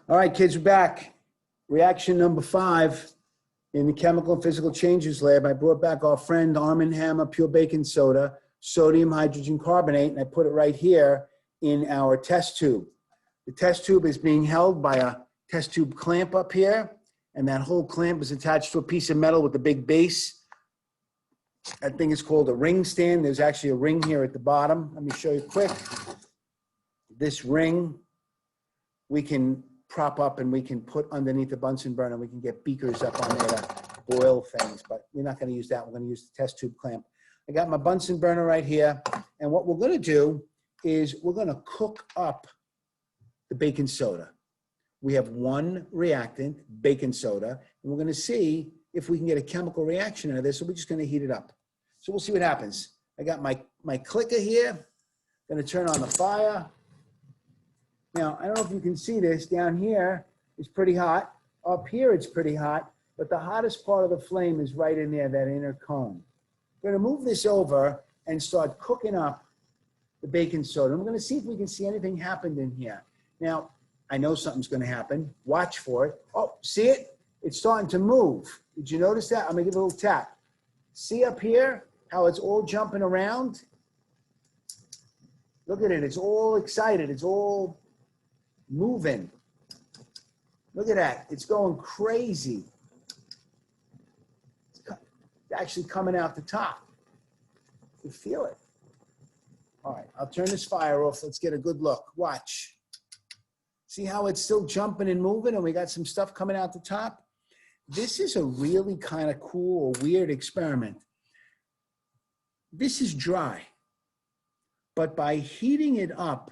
All right, kids, we're back. Reaction number 5 in the chemical and physical changes lab. I brought back our friend Arm & Hammer pure baking soda, sodium hydrogen carbonate, and I put it right here in our test tube. The test tube is being held by a test tube clamp up here, and that whole clamp is attached to a piece of metal with a big base. That thing is called a ring stand. There's actually a ring here at the bottom. Let me show you quick. This ring we can prop up and we can put underneath the Bunsen burner. We can get beakers up on there to boil things, but we're not going to use that. We're going to use the test tube clamp. I got my Bunsen burner right here, and what we're going to do is we're going to cook up the baking soda. We have one reactant, baking soda, and we're going to see if we can get a chemical reaction out of this, so we're just going to heat it up. So we'll see what happens. I got my clicker here. Going to turn on the fire. Now, I don't know if you can see this. Down here is pretty hot. Up here it's pretty hot, but the hottest part of the flame is right in there, that inner cone. We're going to move this over and start cooking up the baking soda. And we're going to see if we can see anything happened in here. Now, I know something's going to happen. Watch for it. Oh, see it? It's starting to move. Did you notice that? I'm going to give it a little tap. See up here how it's all jumping around? Look at it. It's all excited. It's all moving. Look at that. It's going crazy. It's actually coming out the top. You feel it. All right, I'll turn this fire off. Let's get a good look. Watch. See how it's still jumping and moving, and we got some stuff coming out the top? This is a really kind of cool or weird experiment. This is dry, but by heating it up,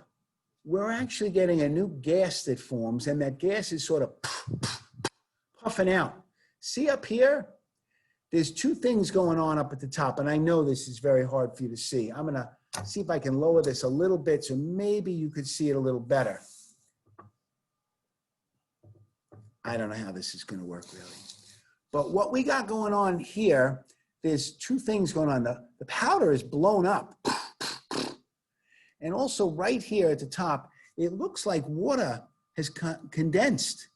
we're actually getting a new gas that forms, and that gas is sort of puffing out. See up here? There's two things going on up at the top, and I know this is very hard for you to see. I'm going to see if I can lower this a little bit so maybe you could see it a little better. I don't know how this is going to work, really. But what we got going on here, there's two things going on. The powder is blown up. And also right here at the top, it looks like water has condensed,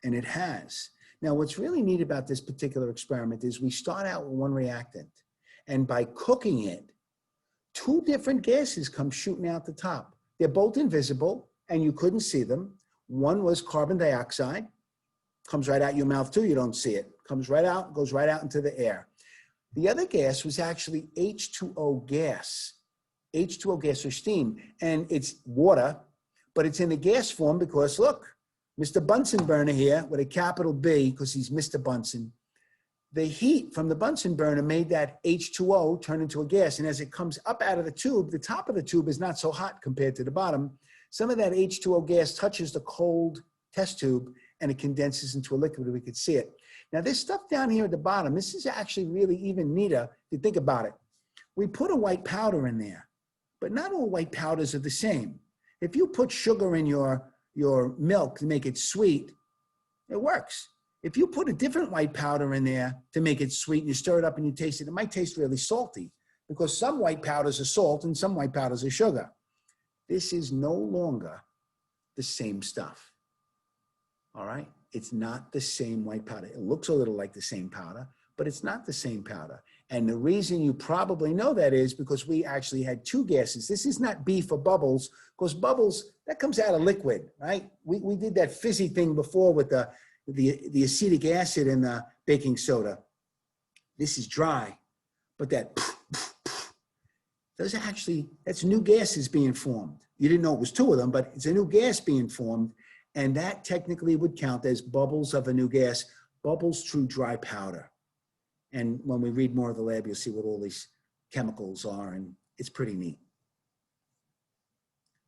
and it has. Now, what's really neat about this particular experiment is we start out with one reactant, and by cooking it, two different gases come shooting out the top. They're both invisible, and you couldn't see them. One was carbon dioxide, comes right out your mouth too, you don't see it. Comes right out, goes right out into the air. The other gas was actually H2O gas. H2O gas or steam, and it's water, but it's in the gas form because, look, Mr. Bunsen burner here with a capital B, because he's Mr. Bunsen, the heat from the Bunsen burner made that H2O turn into a gas, and as it comes up out of the tube, the top of the tube is not so hot compared to the bottom. Some of that H2O gas touches the cold test tube, and it condenses into a liquid, and we could see it. Now, this stuff down here at the bottom, this is actually really even neater if you think about it. We put a white powder in there. But not all white powders are the same. If you put sugar in your milk to make it sweet, it works. If you put a different white powder in there to make it sweet and you stir it up and you taste it, it might taste really salty because some white powders are salt and some white powders are sugar. This is no longer the same stuff. All right? It's not the same white powder. It looks a little like the same powder, but it's not the same powder. And the reason you probably know that is because we actually had two gases. This is not B for bubbles, because bubbles, that comes out of liquid, right? We did that fizzy thing before with the acetic acid in the baking soda. This is dry, but that's new gases being formed. You didn't know it was two of them, but it's a new gas being formed, and that technically would count as bubbles of a new gas, bubbles through dry powder. And when we read more of the lab, you'll see what all these chemicals are, and it's pretty neat.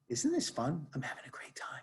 Isn't this fun? I'm having a great time.